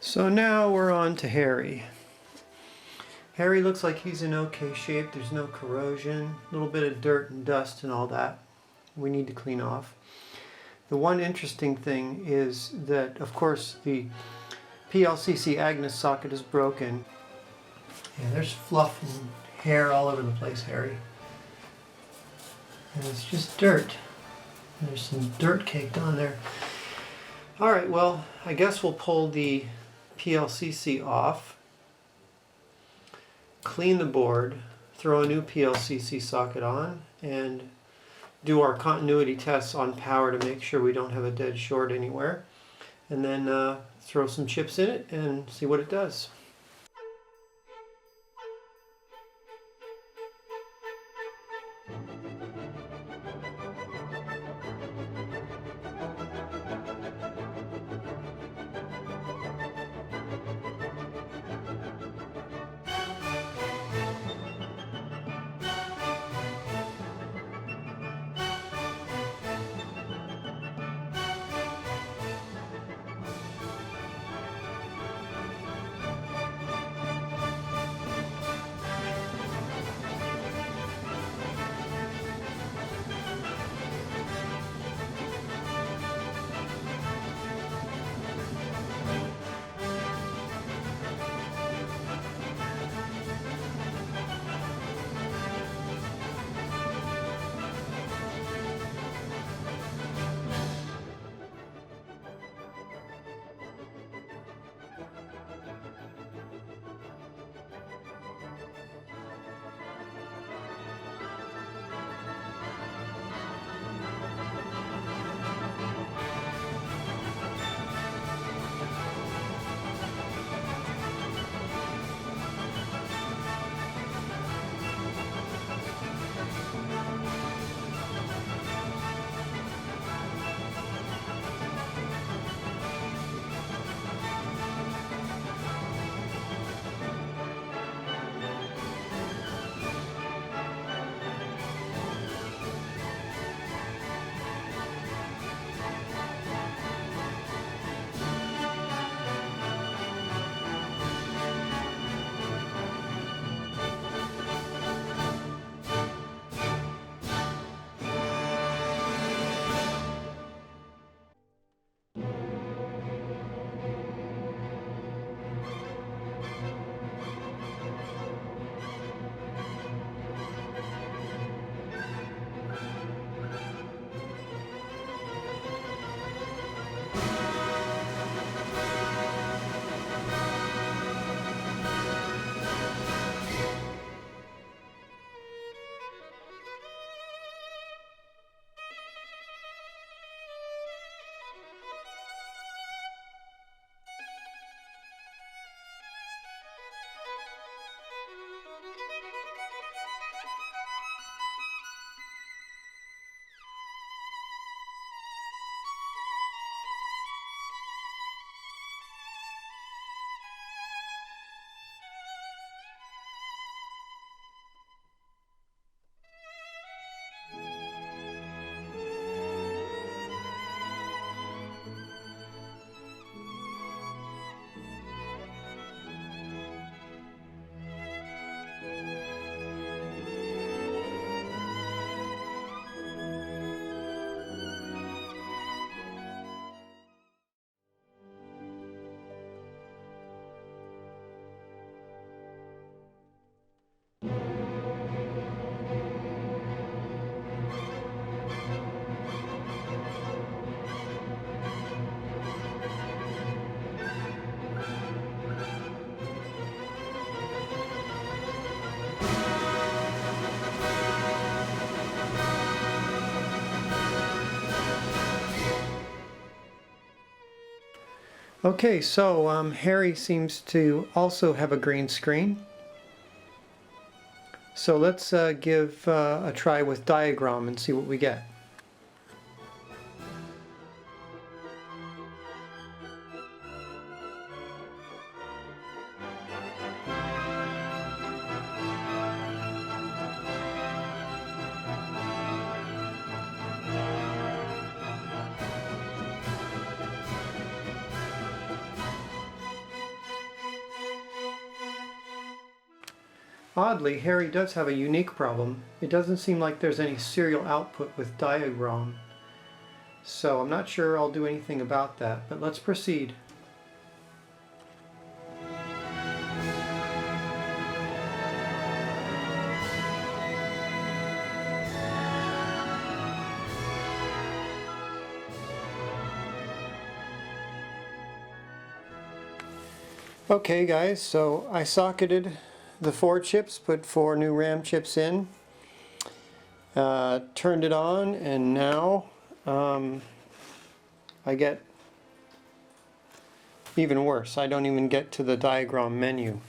So now we're on to Harry. Harry looks like he's in okay shape. There's no corrosion, a little bit of dirt and dust and all that we need to clean off. The one interesting thing is that, of course, the PLCC Agnes socket is broken. Yeah, there's fluff and hair all over the place, Harry. And it's just dirt. There's some dirt caked on there. Alright, well, I guess we'll pull the PLCC off, clean the board, throw a new PLCC socket on, and do our continuity tests on power to make sure we don't have a dead short anywhere. And then throw some chips in it and see what it does. Okay, so Harry seems to also have a green screen. So let's give a try with DiagROM and see what we get. Oddly, Harry does have a unique problem. It doesn't seem like there's any serial output with DiagROM. So I'm not sure I'll do anything about that, but let's proceed. Okay guys, so I socketed the 4 chips, put 4 new RAM chips in, turned it on, and now I get even worse. I don't even get to the DiagROM menu.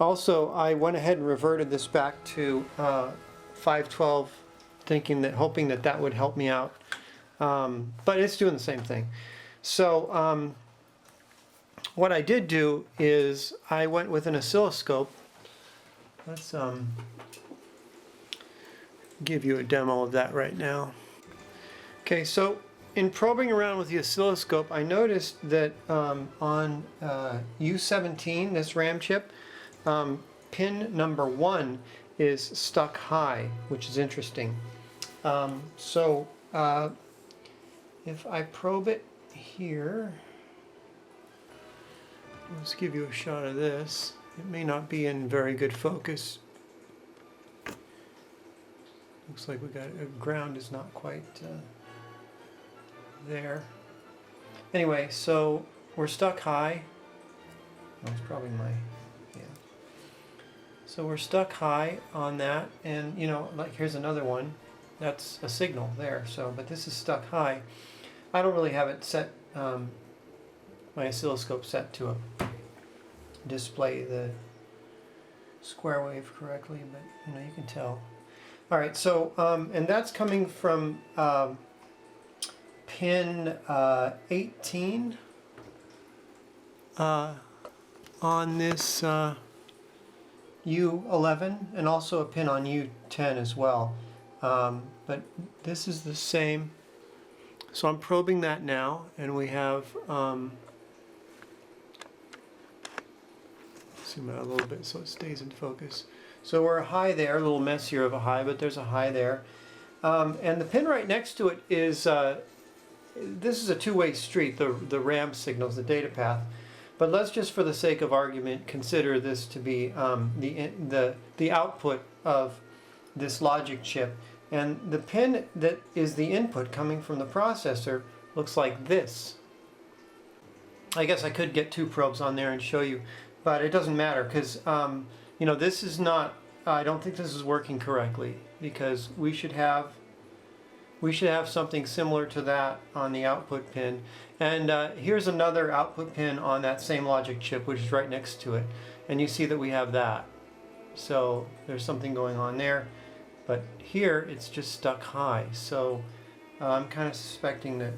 Also, I went ahead and reverted this back to 512, hoping that that would help me out, but it's doing the same thing. So what I did do is I went with an oscilloscope. Let's give you a demo of that right now. Okay, so in probing around with the oscilloscope, I noticed that on U17, this RAM chip, pin number 1 is stuck high, which is interesting. So if I probe it here, let's give you a shot of this. It may not be in very good focus. Looks like we got ground is not quite there. Anyway, so we're stuck high. That's probably my, yeah. So we're stuck high on that, and you know, like here's another one. That's a signal there. So, but this is stuck high. I don't really have it set. My oscilloscope set to display the square wave correctly, but you know, you can tell. All right, so and that's coming from pin 18 on this U11, and also a pin on U10 as well. But this is the same. So I'm probing that now, and we have zoom out a little bit so it stays in focus. So we're high there, a little messier of a high, but there's a high there. And the pin right next to it is, this is a two-way street, the RAM signals, the data path. But let's just, for the sake of argument, consider this to be the output of this logic chip. And the pin that is the input coming from the processor looks like this. I guess I could get 2 probes on there and show you, but it doesn't matter because you know, this is not, I don't think this is working correctly, because we should have something similar to that on the output pin. And here's another output pin on that same logic chip, which is right next to it, and you see that we have that. So there's something going on there, but here it's just stuck high. So I'm kind of suspecting that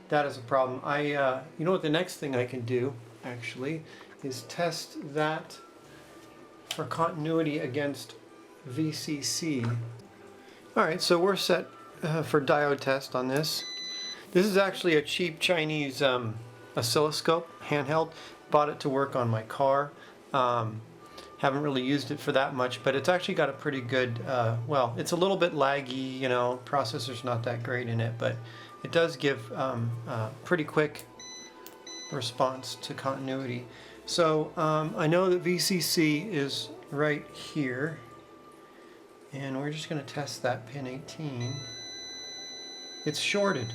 that is a problem. You know what, the next thing I can do actually is test that for continuity against VCC. Alright, so we're set for diode test on this. This is actually a cheap Chinese oscilloscope, handheld. Bought it to work on my car. Haven't really used it for that much, but it's actually got a pretty good, well, it's a little bit laggy, you know, processor's not that great in it, but it does give pretty quick response to continuity. So I know that VCC is right here, and we're just going to test that pin 18. It's shorted.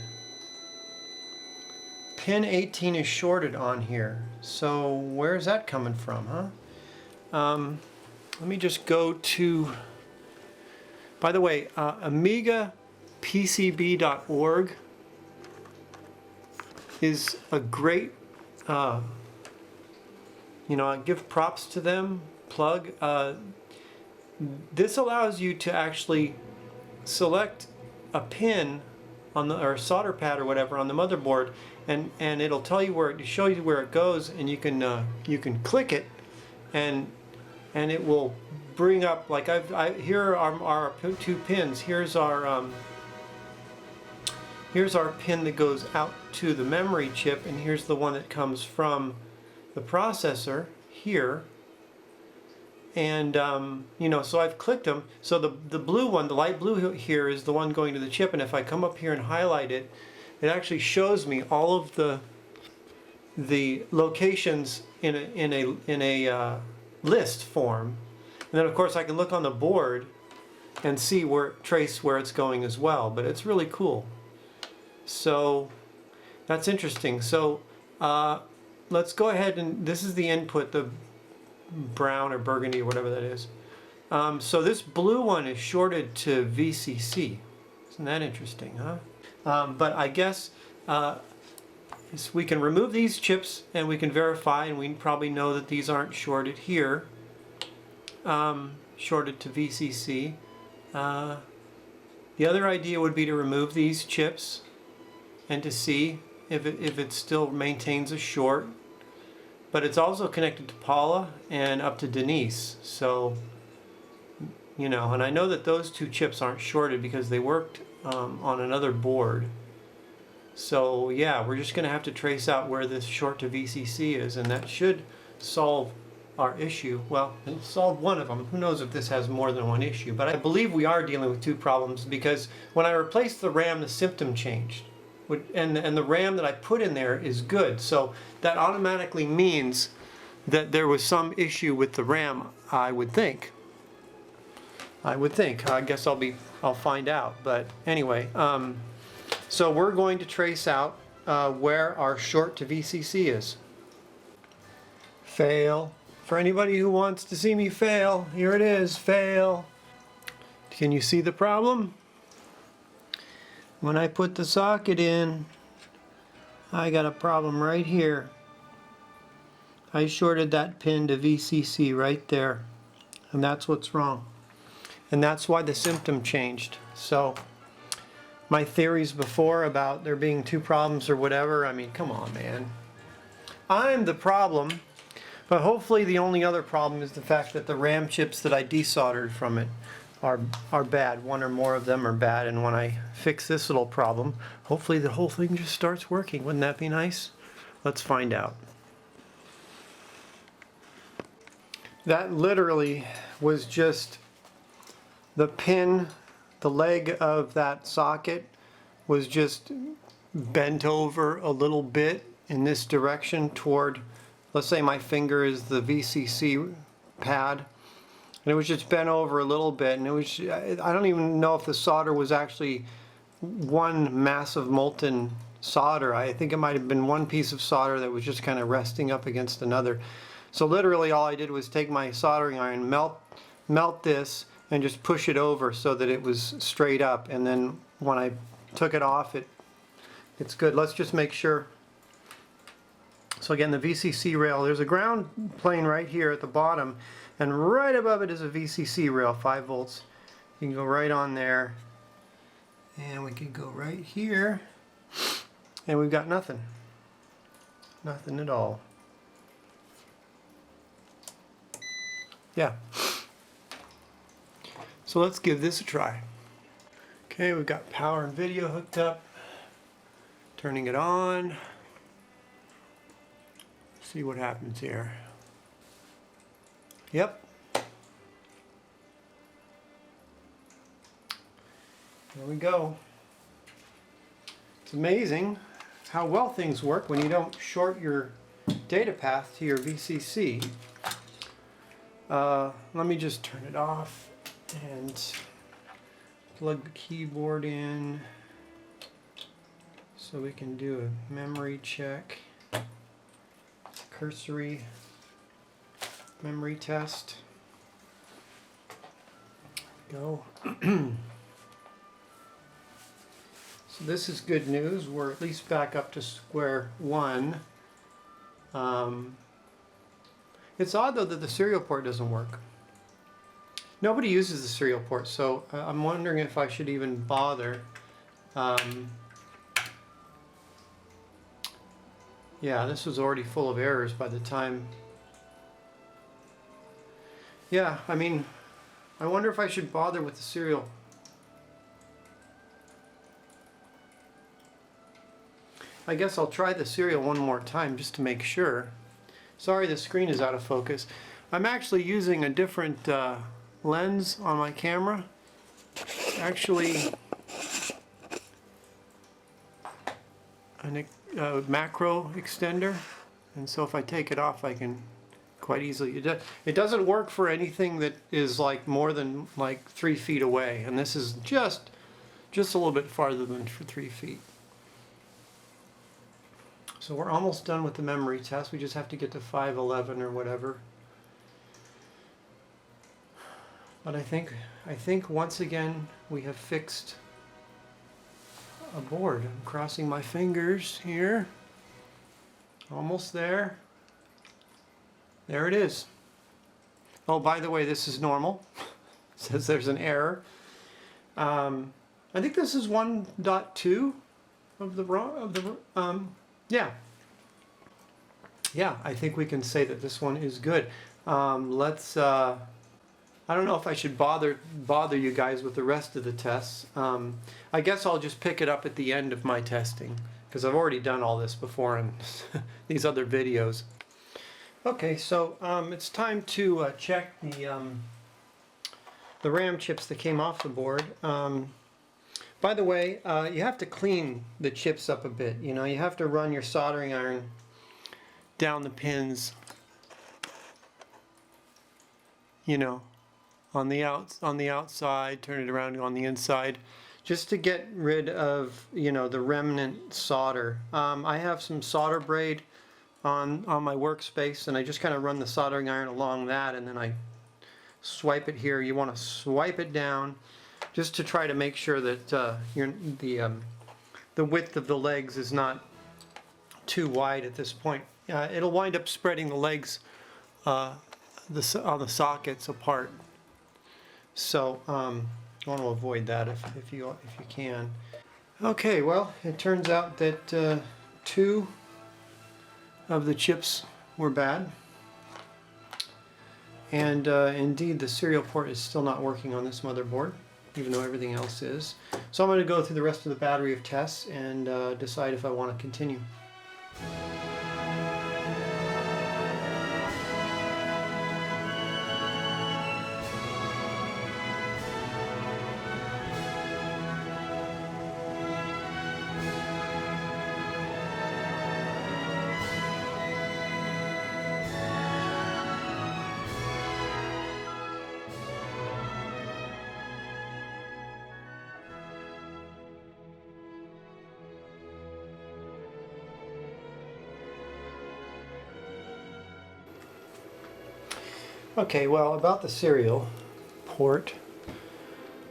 Pin 18 is shorted on here. So where's that coming from, huh? Let me just go to, by the way, Amiga PCB.org is a great, you know, I give props to them, plug. This allows you to actually select a pin on the, or solder pad or whatever on the motherboard, and it'll tell you where, to show you where it goes, and you can click it, and it will bring up, like here are our 2 pins. Here's our pin that goes out to the memory chip, and here's the one that comes from the processor here. And you know, so I've clicked them. So the blue one, the light blue here, is the one going to the chip, and if I come up here and highlight it, it actually shows me all of the locations in a list form. And then of course I can look on the board and see trace where it's going as well. But it's really cool. So that's interesting. So let's go ahead, and this is the input, the brown or burgundy or whatever that is. So this blue one is shorted to VCC. Isn't that interesting, huh? But I guess we can remove these chips and we can verify, and we probably know that these aren't shorted here. Shorted to VCC. The other idea would be to remove these chips and to see if it still maintains a short. But it's also connected to Paula and up to Denise. So, you know, and I know that those two chips aren't shorted because they worked on another board. So yeah, we're just going to have to trace out where this short to VCC is, and that should solve our issue. Well, it'll solve one of them. Who knows if this has more than one issue, but I believe we are dealing with two problems, because when I replaced the RAM, the symptom changed. And the RAM that I put in there is good, so that automatically means that there was some issue with the RAM, I would think. I guess I'll find out. But anyway, so we're going to trace out where our short to VCC is. Fail. For anybody who wants to see me fail, here it is, fail. Can you see the problem? When I put the socket in, I got a problem right here. I shorted that pin to VCC right there, and that's what's wrong. And that's why the symptom changed. So my theories before about there being two problems or whatever, I mean, come on, man. I'm the problem, but hopefully the only other problem is the fact that the RAM chips that I desoldered from it are bad. One or more of them are bad, and when I fix this little problem, hopefully the whole thing just starts working. Wouldn't that be nice? Let's find out. That literally was just the pin, the leg of that socket was just bent over a little bit in this direction toward, let's say my finger is the VCC pad, and it was just bent over a little bit, and it was, I don't even know if the solder was actually one massive molten solder. I think it might have been one piece of solder that was just kind of resting up against another. So literally all I did was take my soldering iron, melt this, and just push it over so that it was straight up, and then when I took it off, it's good. Let's just make sure. So again, the VCC rail, there's a ground plane right here at the bottom, and right above it is a VCC rail, 5 volts. You can go right on there, and we can go right here, and we've got nothing. Nothing at all. Yeah. So let's give this a try. Okay, we've got power and video hooked up. Turning it on. See what happens here. Yep. There we go. It's amazing how well things work when you don't short your data path to your VCC. Let me just turn it off and plug the keyboard in so we can do a memory check, cursory memory test. Go. So this is good news. We're at least back up to square one. It's odd though that the serial port doesn't work. Nobody uses the serial port, so I'm wondering if I should even bother. Yeah, this was already full of errors by the time. Yeah, I mean, I wonder if I should bother with the serial. I guess I'll try the serial one more time just to make sure. Sorry, the screen is out of focus. I'm actually using a different lens on my camera. Actually, a macro extender, and so if I take it off, I can quite easily. It doesn't work for anything that is like more than like 3 feet away, and this is just a little bit farther than 3 feet. So we're almost done with the memory test. We just have to get to 511 or whatever. But I think once again we have fixed a board. I'm crossing my fingers here. Almost there. There it is. Oh, by the way, this is normal. It says there's an error. I think this is 1.2 of the yeah. Yeah, I think we can say that this one is good. Let's I don't know if I should bother you guys with the rest of the tests. I guess I'll just pick it up at the end of my testing, because I've already done all this before in these other videos. Okay, so it's time to check the RAM chips that came off the board. By the way, you have to clean the chips up a bit. You know, you have to run your soldering iron down the pins, you know, on the outside, turn it around on the inside, just to get rid of, you know, the remnant solder. I have some solder braid on my workspace, and I just kind of run the soldering iron along that, and then I swipe it here. You want to swipe it down just to try to make sure that the width of the legs is not too wide at this point. It'll wind up spreading the legs on the sockets apart. So you want to avoid that if you can. Okay, well, it turns out that 2 of the chips were bad, and indeed the serial port is still not working on this motherboard, even though everything else is. So I'm going to go through the rest of the battery of tests and decide if I want to continue. Okay, well, about the serial port,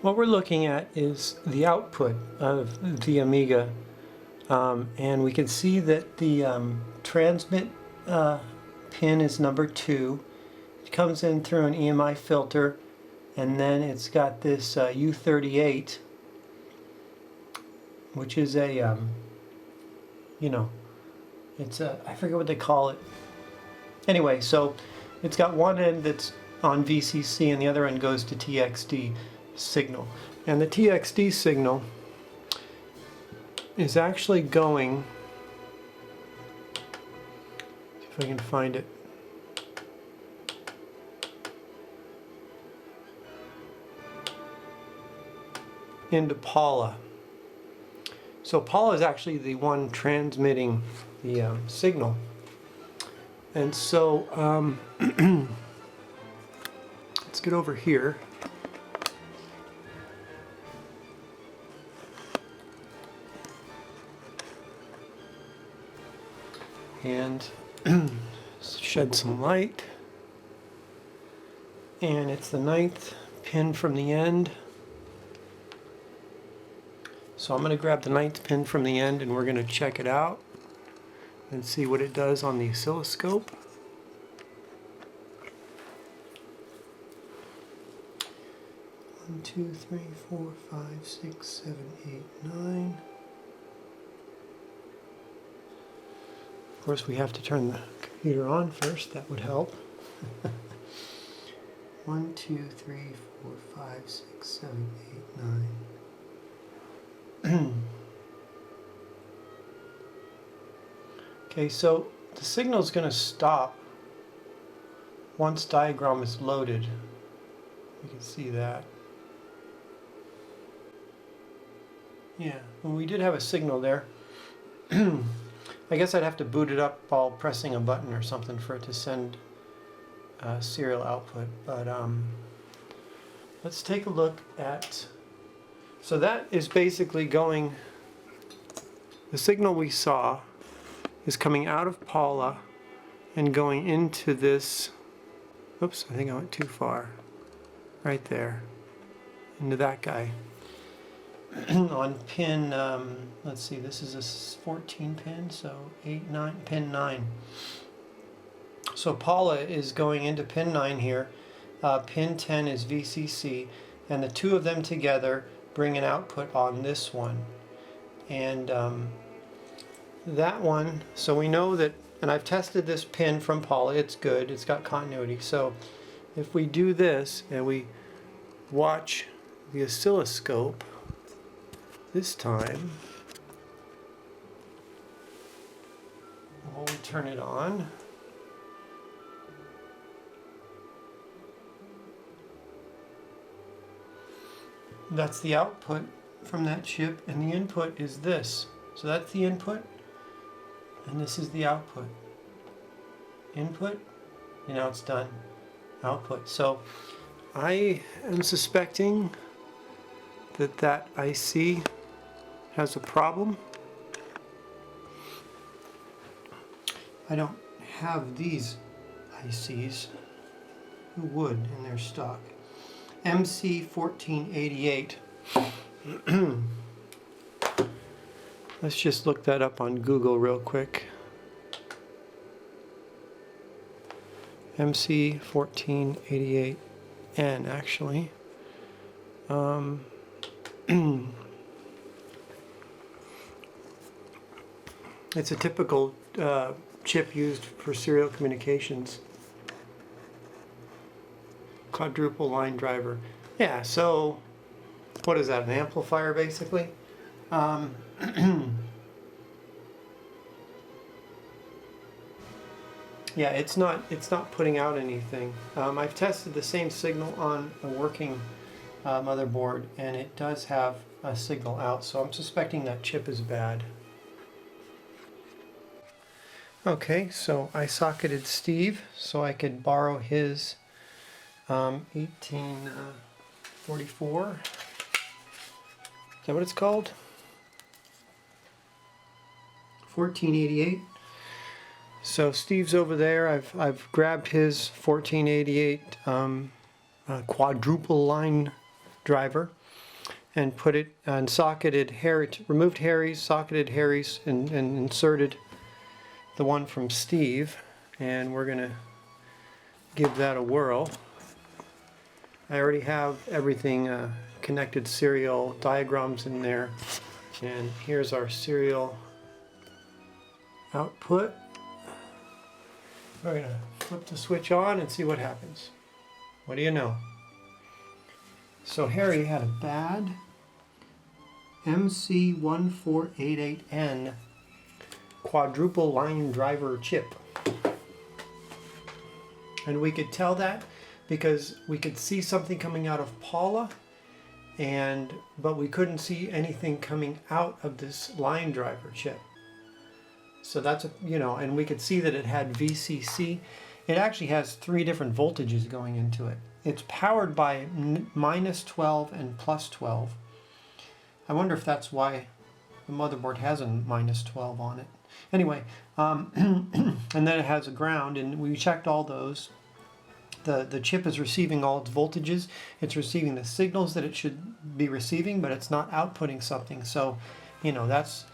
what we're looking at is the output of the Amiga, and we can see that the transmit pin is number 2. It comes in through an EMI filter, and then it's got this U38, which is a you know, it's a, I forget what they call it. Anyway, so it's got one end that's on VCC and the other end goes to TXD signal. And the TXD signal is actually going, see if I can find it, into Paula. So Paula is actually the one transmitting the signal. And so let's get over here. And shed some light. And it's the 9th pin from the end. So I'm going to grab the 9th pin from the end and we're going to check it out and see what it does on the oscilloscope. One, 2, 3, 4, 5, 6, 7, 8, 9. Of course, we have to turn the computer on first. That would help. 1, 2, 3, 4, 5, 6, 7, 8, 9. Okay, so the signal is going to stop once DiagROM is loaded. You can see that. Yeah, well, we did have a signal there. I guess I'd have to boot it up while pressing a button or something for it to send serial output. But let's take a look at... So that is basically going... The signal we saw is coming out of Paula and going into this... Oops, I think I went too far. Right there. Into that guy. On pin, let's see, this is a 14 pin, so 9, pin 9. So Paula is going into pin 9 here. Pin 10 is VCC, and the two of them together bring an output on this one. And that one, so we know that, and I've tested this pin from Paula, it's good, it's got continuity. So if we do this and we watch the oscilloscope, this time, we'll turn it on. That's the output from that chip, and the input is this. So that's the input, and this is the output. Input, and now it's done. Output. So I am suspecting that that IC has a problem. I don't have these ICs. Who would in their stock? MC1488. Let's just look that up on Google real quick. MC1488N actually. It's a typical chip used for serial communications. Quadruple line driver. Yeah, so what is that, an amplifier basically? Yeah, it's not putting out anything. I've tested the same signal on a working motherboard, and it does have a signal out, so I'm suspecting that chip is bad. Okay, so I socketed Steve so I could borrow his 1844. Is that what it's called? 1488. So Steve's over there. I've grabbed his 1488 quadruple line driver and put it and socketed removed Harry's, socketed Harry's, and inserted the one from Steve, and we're gonna give that a whirl. I already have everything connected, serial diagrams in there, and here's our serial output. We're gonna flip the switch on and see what happens. What do you know? So Harry had a bad MC1488N quadruple line driver chip. And we could tell that because we could see something coming out of Paula, but we couldn't see anything coming out of this line driver chip. So that's, and we could see that it had VCC. It actually has 3 different voltages going into it. It's powered by -12 and +12. I wonder if that's why the motherboard has a -12 on it. Anyway, and then it has a ground, and we checked all those. The chip is receiving all its voltages. It's receiving the signals that it should be receiving, but it's not outputting something. So, that's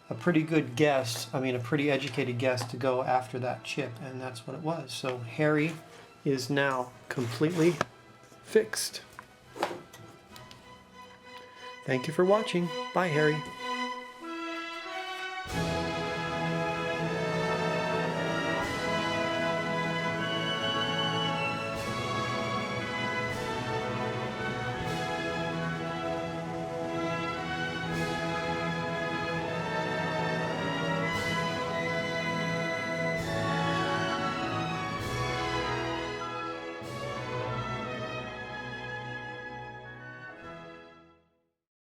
a pretty good guess. I mean, a pretty educated guess to go after that chip, and that's what it was. So Harry is now completely fixed. Thank you for watching. Bye, Harry.